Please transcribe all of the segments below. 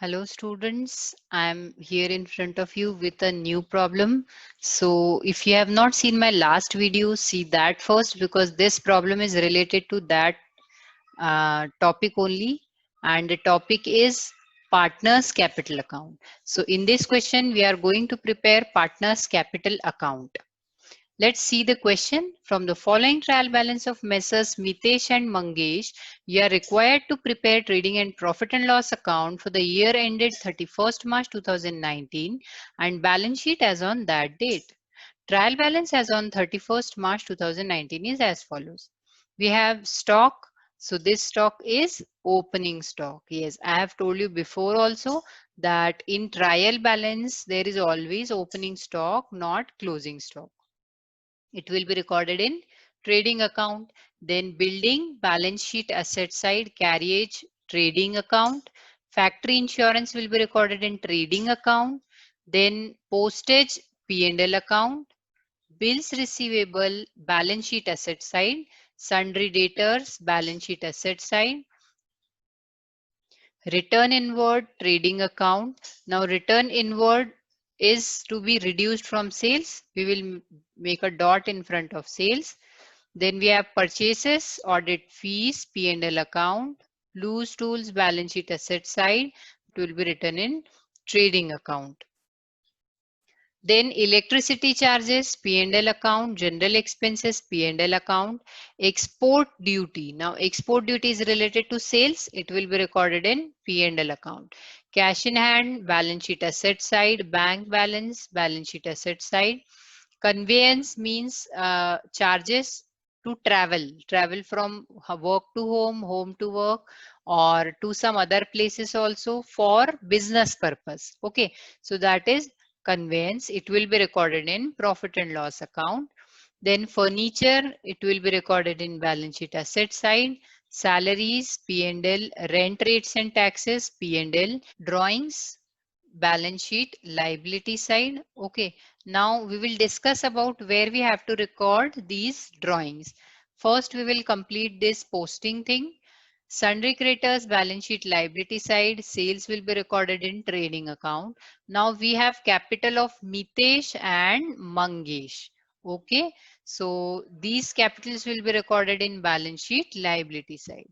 Hello students, I am here in front of you with a new problem. So if you have not seen my last video, see that first because this problem is related to that topic only, and the topic is partners capital account. So in this question we are going to prepare partners capital account. Let's see the question. From the following trial balance of Messrs. Mitesh and Mangesh, you are required to prepare trading and profit and loss account for the year ended 31st March 2019 and balance sheet as on that date. Trial balance as on 31st March 2019 is as follows. We have stock. So this stock is opening stock. Yes, I have told you before also that in trial balance there is always opening stock, not closing stock. It will be recorded in trading account. Then building, balance sheet asset side, carriage, trading account. Factory insurance will be recorded in trading account. Then postage, P&L account. Bills receivable, balance sheet asset side. Sundry debtors, balance sheet asset side. Return inward, trading account. Now return inward is to be reduced from sales. We will make a dot in front of sales. Then we have purchases, audit fees, P&L account, loose tools, balance sheet asset side. It will be written in trading account. Then electricity charges, P&L account, general expenses, P&L account, export duty. Now export duty is related to sales. It will be recorded in P&L account. Cash in hand, balance sheet asset side, bank balance, balance sheet asset side. Conveyance means charges to travel from work to home, home to work, or to some other places also for business purpose. Okay, so that is conveyance. It will be recorded in profit and loss account. Then furniture, it will be recorded in balance sheet asset side. Salaries, P&L, rent rates and taxes, P&L, drawings, balance sheet, liability side. Okay, now we will discuss about where we have to record these drawings. First, we will complete this posting thing. Sundry creditors, balance sheet, liability side, sales will be recorded in trading account. Now we have capital of Mitesh and Mangesh. Okay, so these capitals will be recorded in balance sheet, liability side.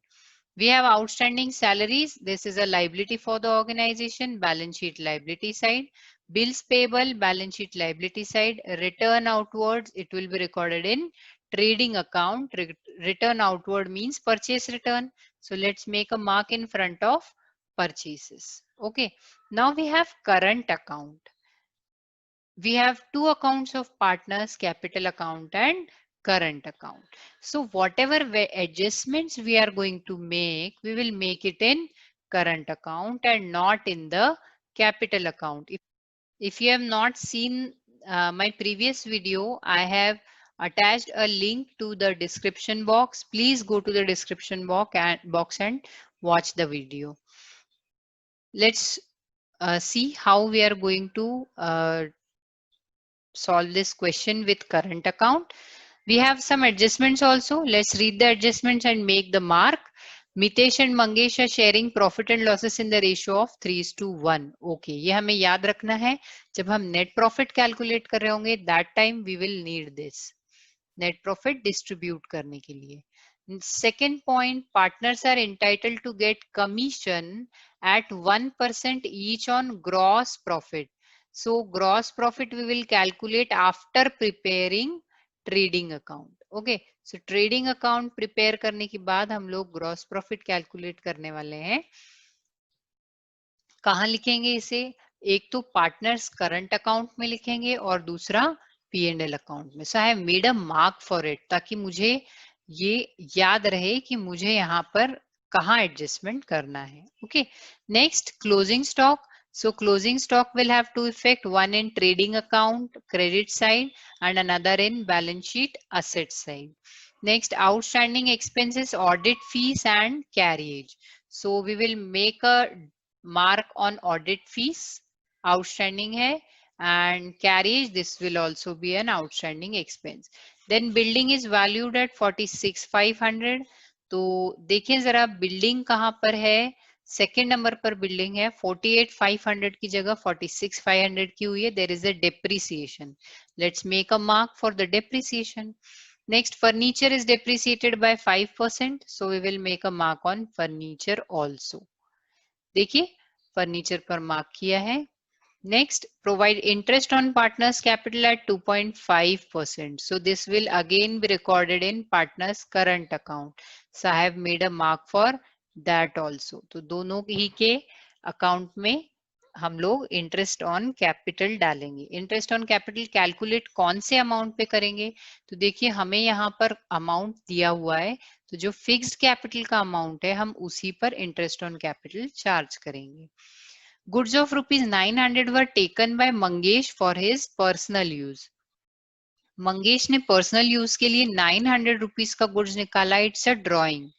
We have outstanding salaries. This is a liability for the organization, balance sheet liability side. Bills payable, balance sheet liability side. Return outwards, it will be recorded in trading account. Return outward means purchase return. So let's make a mark in front of purchases. Okay. Now we have current account. We have two accounts of partners, capital account and current account. So whatever adjustments we are going to make, we will make it in current account and not in the capital account. If you have not seen my previous video, I have attached a link to the description box. Please go to the description box and watch the video. Let's see how we are going to solve this question with current account. We have some adjustments also. Let's read the adjustments and make the mark. Mitesh and Mangesh are sharing profit and losses in the ratio of 3:1. Okay, ये हमें याद रखना है. जब हम net profit calculate कर रहे होंगे, that time we will need this. Net profit distribute करने के लिए. Second point, partners are entitled to get commission at 1% each on gross profit. So gross profit we will calculate after preparing trading account. Okay, so trading account prepare करने के बाद हम लोग gross profit calculate करने वाले हैं. कहाँ लिखेंगे इसे? एक तो पार्टनर्स करंट अकाउंट में लिखेंगे और दूसरा P&L अकाउंट में. So I have made a mark for it ताकि मुझे ये याद रहे कि मुझे यहाँ पर कहाँ एडजस्टमेंट करना है. Okay, next closing stock. So closing stock will have two effect, one in trading account credit side and another in balance sheet asset side. Next, outstanding expenses, audit fees and carriage. So we will make a mark on audit fees, outstanding hai, and carriage, this will also be an outstanding expense. Then building is valued at 46,500. तो देखिए जरा building कहाँ पर है. Second number पर building है 48,500 की जगह 46,500 की हुई है, there is a depreciation. Let's make a mark for the depreciation. Next, furniture is depreciated by 5%, so we will make a mark on furniture also. देखिए फर्नीचर पर मार्क किया है. Next, provide interest on partners capital at 2.5%. So this will again be recorded in partners current account. So I have made a mark for that also. तो दोनों ही के account में हम लोग इंटरेस्ट ऑन कैपिटल डालेंगे. Interest on capital calculate कौन से amount पे करेंगे? तो देखिए हमें यहाँ पर अमाउंट दिया हुआ है, तो जो फिक्स्ड कैपिटल का अमाउंट है हम उसी पर इंटरेस्ट ऑन कैपिटल चार्ज करेंगे. Goods of rupees 900 were taken by Mangesh for his personal use. Mangesh ने पर्सनल यूज के लिए 900 रुपीज का गुड्स निकाला. It's a drawing.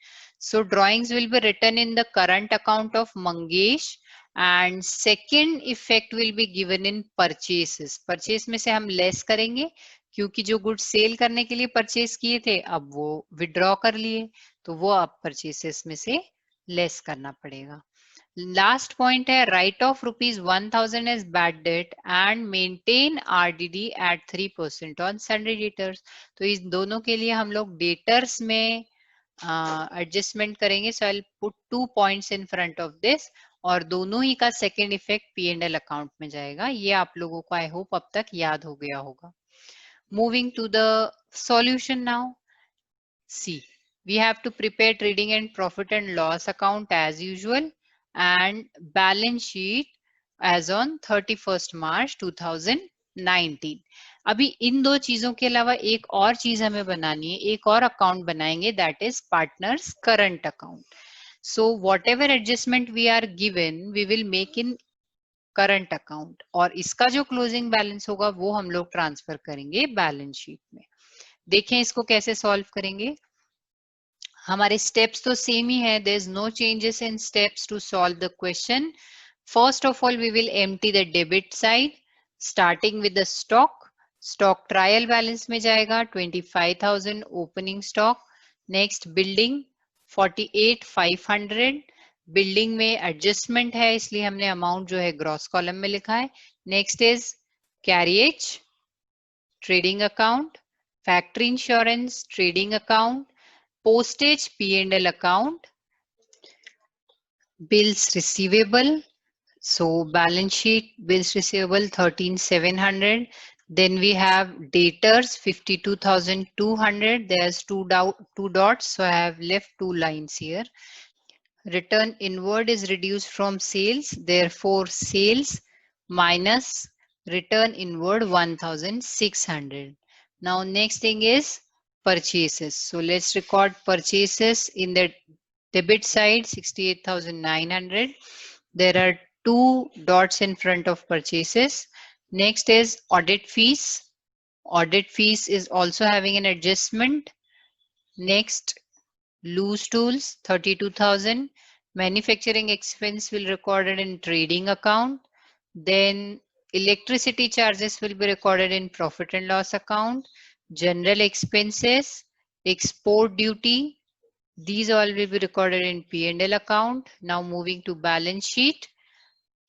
So drawings will be written in the current account of Mangesh and second effect will be given in purchases. Purchase में से हम less करेंगे क्योंकि जो गुड्स सेल करने के लिए परचेस किए थे अब वो विड्रॉ कर लिए, तो वो अब परचेसेस में से लेस करना पड़ेगा. लास्ट पॉइंट है write off rupees 1000 as bad debt and maintain RDD at 3% on sundry debtors. तो इस दोनों के लिए हम लोग डेटर्स में एडजस्टमेंट करेंगे. So I put 2 points in front of this और दोनों ही का सेकेंड इफेक्ट P&L अकाउंट में जाएगा. ये आप लोगों को आई होप अब तक याद हो गया होगा. Moving to the solution now. See, we have to prepare trading and profit and loss account as usual and balance sheet as on 31st March 2019. अभी इन दो चीजों के अलावा एक और चीज हमें बनानी है, एक और अकाउंट बनाएंगे, that is partners current account. So whatever adjustment we are given we will make in current account और इसका जो क्लोजिंग बैलेंस होगा वो हम लोग ट्रांसफर करेंगे बैलेंस शीट में. देखें इसको कैसे सॉल्व करेंगे. हमारे स्टेप्स तो सेम ही है. There is no changes in steps to solve the question. First of all we will empty the debit side starting with the stock. Stock trial balance में जाएगा 25,000 opening stock. Next building 48,500. Building में adjustment है इसलिए हमने amount जो है gross column में लिखा है. Next is carriage trading account, factory insurance trading account, postage P&L account, bills receivable. So balance sheet bills receivable 13,700. Then we have debtors 52,200. There's two dots, so I have left 2 lines here. Return inward is reduced from sales, therefore sales minus return inward 1,600. Now next thing is purchases. So let's record purchases in the debit side 68,900. There are 2 dots in front of purchases. Next is audit fees. Audit fees is also having an adjustment. Next, loose tools 32,000. Manufacturing expense will be recorded in trading account. Then electricity charges will be recorded in profit and loss account. General expenses, export duty, these all will be recorded in P&L account. Now moving to balance sheet.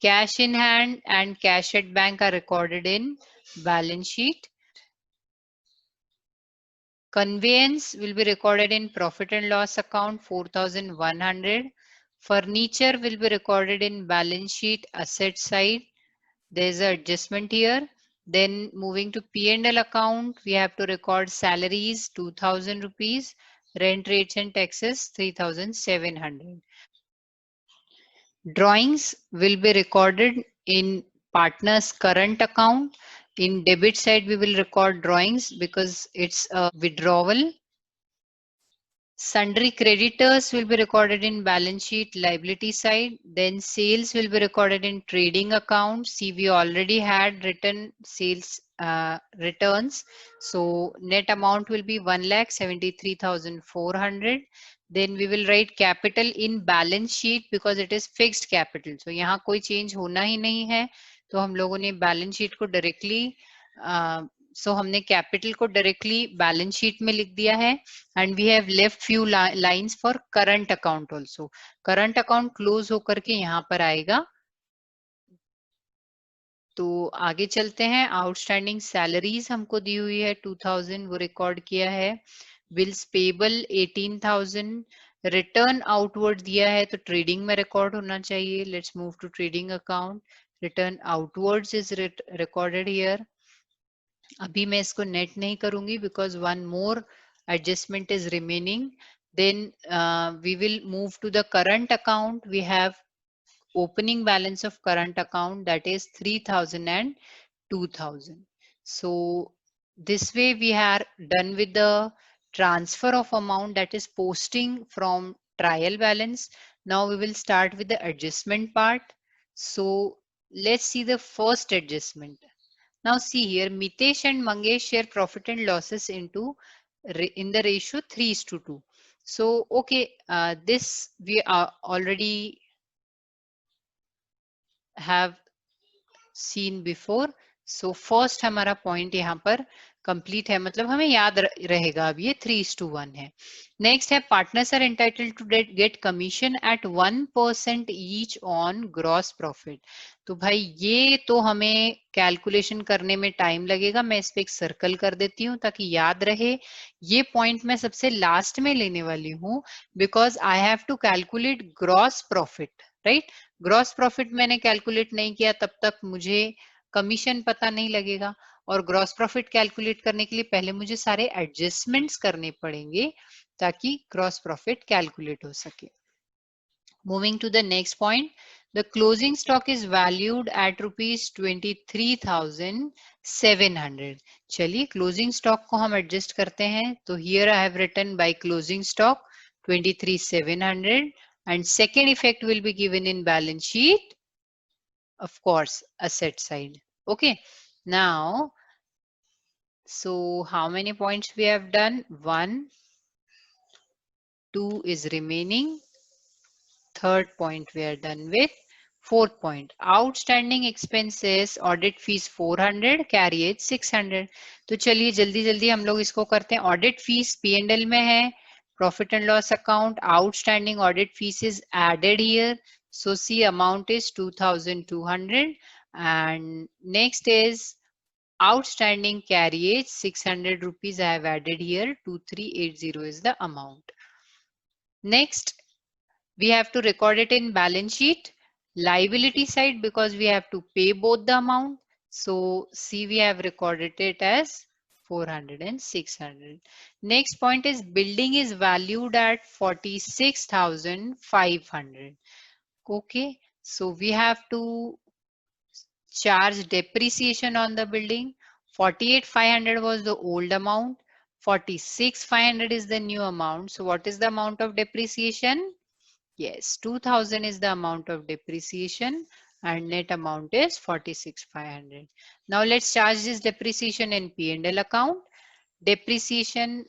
Cash in hand and cash at bank are recorded in balance sheet. Conveyance will be recorded in profit and loss account 4,100. Furniture will be recorded in balance sheet asset side. There is an adjustment here. Then moving to P&L account, we have to record salaries 2,000 rupees, rent rates and taxes 3,700. Drawings will be recorded in partner's current account. In debit side, we will record drawings because it's a withdrawal. Sundry creditors will be recorded in balance sheet liability side. Then sales will be recorded in trading account. See, we already had written sales returns. So net amount will be 1,73,400. Then we will write capital in balance sheet because it is fixed capital. So यहाँ कोई change होना ही नहीं है. तो हम लोगों ने balance sheet को directly सो हमने कैपिटल को डायरेक्टली बैलेंस शीट में लिख दिया है and we have left few lines for current account also. Current account close होकर के यहाँ पर आएगा. तो आगे चलते हैं. आउटस्टैंडिंग सैलरीज हमको दी हुई है 2000, वो रिकॉर्ड किया है. Bills payable 18,000. रिटर्न आउटवर्ड दिया है तो ट्रेडिंग में रिकॉर्ड होना चाहिए. Let's move to trading account. Return outwards is recorded here. अभी मैं इसको नेट नहीं करूंगी because one more adjustment is remaining. Then we will move to the current account. We have opening balance of current account, that is 3,000 and 2,000. So this way we are done with the transfer of amount, that is posting from trial balance. Now we will start with the adjustment part. So let's see the first adjustment. Now see here, Mitesh and Mangesh share profit and losses into in the ratio 3:2. So okay, this we are already have seen before. So first हमारा point यहाँ पर complete है, मतलब हमें याद रहेगा. अब ये 3:1 है. Next है partners are entitled to get commission at 1% each on gross profit. तो भाई ये तो हमें कैलकुलेशन करने में टाइम लगेगा. मैं इस पे एक सर्कल कर देती हूँ ताकि याद रहे. ये पॉइंट मैं सबसे लास्ट में लेने वाली हूँ because I have to calculate gross profit. Right, gross profit मैंने कैलकुलेट नहीं किया तब तक मुझे कमीशन पता नहीं लगेगा. और ग्रॉस प्रॉफिट कैलकुलेट करने के लिए पहले मुझे सारे एडजस्टमेंट्स करने पड़ेंगे ताकि ग्रॉस प्रॉफिट कैलकुलेट हो सके. Moving to the next point. The closing stock is valued at ₹23,700. चलिए क्लोजिंग स्टॉक को हम एडजस्ट करते हैं. तो here I have written by closing stock 23,700. And second effect will be given in balance sheet, of course, asset side. Okay, now, so how many points we have done? 1, 2 is remaining. Third point we are done with. Fourth point, outstanding expenses, audit fees 400, carriage 600. तो चलिए जल्दी जल्दी हम लोग इसको करते हैं. Audit fees P&L में है. Profit and loss account, outstanding audit fees is added here. So see, amount is 2,200. And next is outstanding carriage 600 rupees I have added here. 2,380 is the amount. Next, we have to record it in balance sheet. Liability side, because we have to pay both the amount. So see, we have recorded it as 400 and 600. Next point is building is valued at 46,500. Okay, so we have to charge depreciation on the building. 48,500 was the old amount. 46,500 is the new amount. So what is the amount of depreciation? Yes, 2,000 is the amount of depreciation and net amount is 46,500. Now let's charge this depreciation in P&L account. Depreciation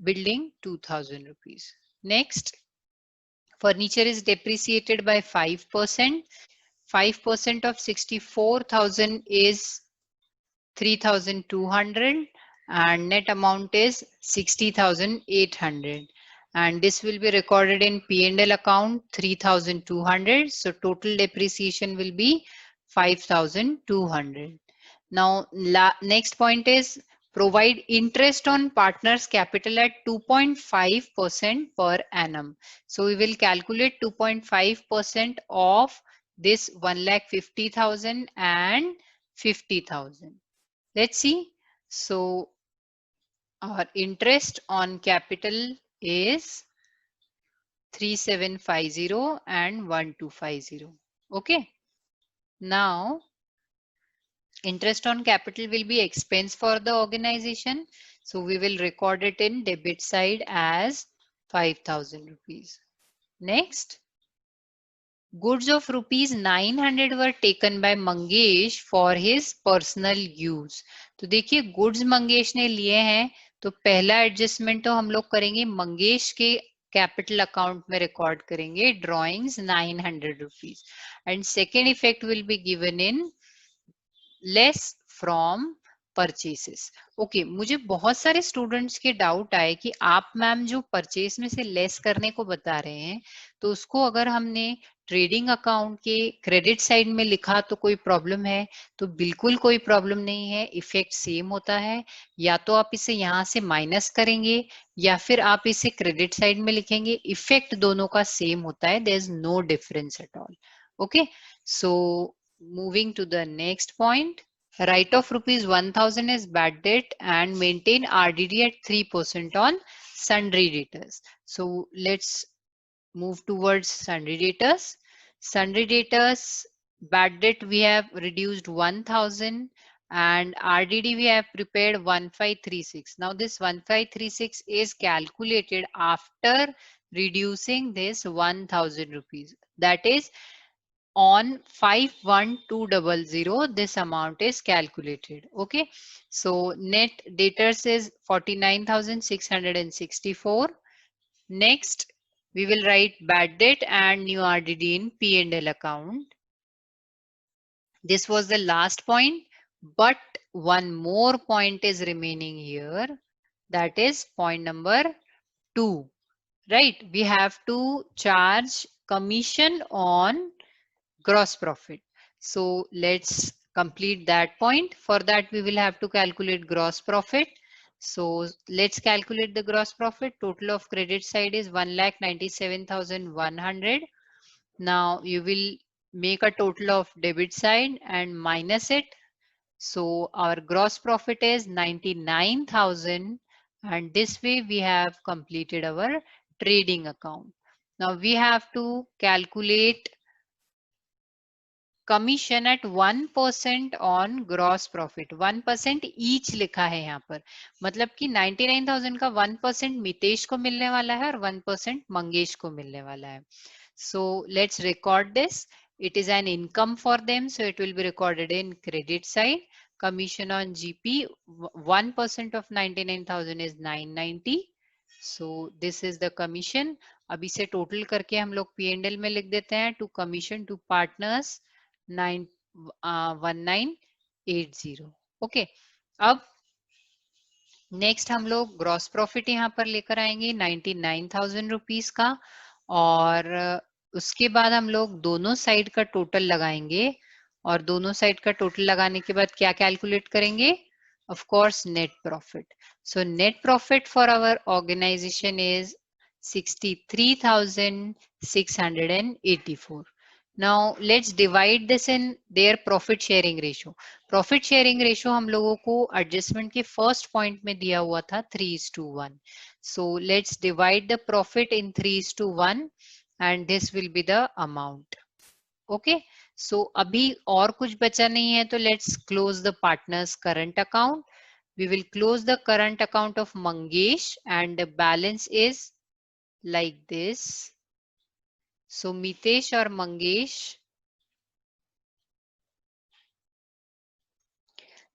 building 2,000 rupees. Next, furniture is depreciated by 5%. 5% of 64,000 is 3,200 and net amount is 60,800. And this will be recorded in P&L account 3,200. So total depreciation will be 5,200. Now next point is provide interest on partners capital at 2.5% per annum. So we will calculate 2.5% of this 1,50,000 and 50,000. Let's see. So our interest on capital is 3,750 and 1,250. Okay. Now interest on capital will be expense for the organization. So we will record it in debit side as 5,000 rupees. Next, goods of ₹900 were taken by Mangesh for his personal use. तो देखिए goods Mangesh ने लिए हैं तो पहला adjustment तो हम लोग करेंगे मंगेश के कैपिटल अकाउंट में रिकॉर्ड करेंगे drawings 900 rupees. And second effect will be given in less from purchases. Okay, मुझे बहुत सारे स्टूडेंट्स के डाउट आए कि आप मैम जो परचेस में से लेस करने को बता रहे हैं, तो उसको अगर हमने ट्रेडिंग अकाउंट के क्रेडिट साइड में लिखा तो कोई प्रॉब्लम है? तो बिल्कुल कोई प्रॉब्लम नहीं है, इफेक्ट सेम होता है। या तो आप इसे यहाँ से माइनस करेंगे या फिर आप इसे क्रेडिट साइड में लिखेंगे, इफेक्ट दोनों का सेम होता है, there is no difference at all. Okay, so moving to the next point, write off rupees 1000 as bad debt and maintain RDD at 3% on sundry debtors. So let's move towards sundry debtors. Sundry debtors bad debt we have reduced 1000 and RDD we have prepared 1536. Now this 1536 is calculated after reducing this 1000 rupees. That is on 51200 this amount is calculated. Okay, so net debtors is 49,664. Next we will write bad debt and new RDD in P&L account. This was the last point, but one more point is remaining here, that is point number 2. Right, we have to charge commission on gross profit. So let's complete that point. For that, we will have to calculate gross profit. So let's calculate the gross profit. Total of credit side is 1,97,100. Now you will make a total of debit side and minus it. So our gross profit is 99,000, and this way we have completed our trading account. Now we have to calculate commission at 1% on gross profit. 1% each लिखा है यहाँ पर, मतलब कि 99,000 का 1% मितेश को मिलने वाला है और 1% मंगेश को मिलने वाला है। So let's record this. It is an income for them, so it will be recorded in credit side. Commission on GP 1% of 99,000 is 990. So this is the commission. अब इसे टोटल करके हम लोग P&L में लिख देते हैं, to commission to partners 1980. Okay, अब नेक्स्ट हम लोग ग्रॉस प्रॉफिट यहाँ पर लेकर आएंगे 99,000 रुपीज का, और उसके बाद हम लोग दोनों साइड का टोटल लगाएंगे, और दोनों साइड का टोटल लगाने के बाद क्या कैलकुलेट करेंगे? Of course net profit. So net profit for our organization is 63,684. Now let's divide this in their profit sharing ratio. Profit sharing ratio हम लोगों को adjustment के first point में दिया हुआ था 3:1. So let's divide the profit in 3:1 and this will be the amount. Okay. So अभी और कुछ बचा नहीं है, तो let's close the partner's current account. We will close the current account of Mangesh and the balance is like this. So Mitesh or Mangesh,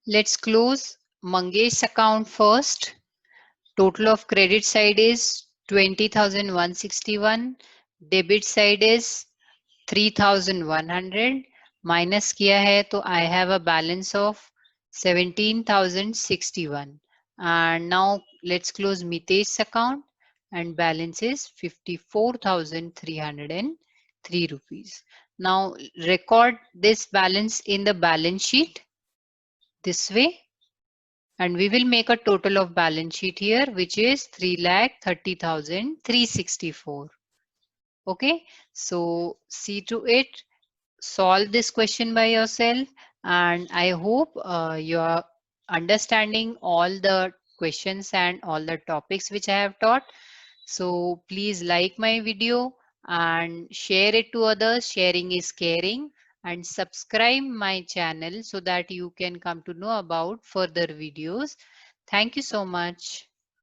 let's close Mangesh's account first. Total of credit side is 20,161. Debit side is 3,100. Minus किया है तो I have a balance of 17,061. And now let's close Mitesh's account and balance is 54,303 rupees. Now record this balance in the balance sheet this way, and we will make a total of balance sheet here, which is 3,30,364. Okay, so see to it, solve this question by yourself, and I hope you are understanding all the questions and all the topics which I have taught. So please like my video and share it to others. Sharing is caring. And subscribe my channel so that you can come to know about further videos. Thank you so much.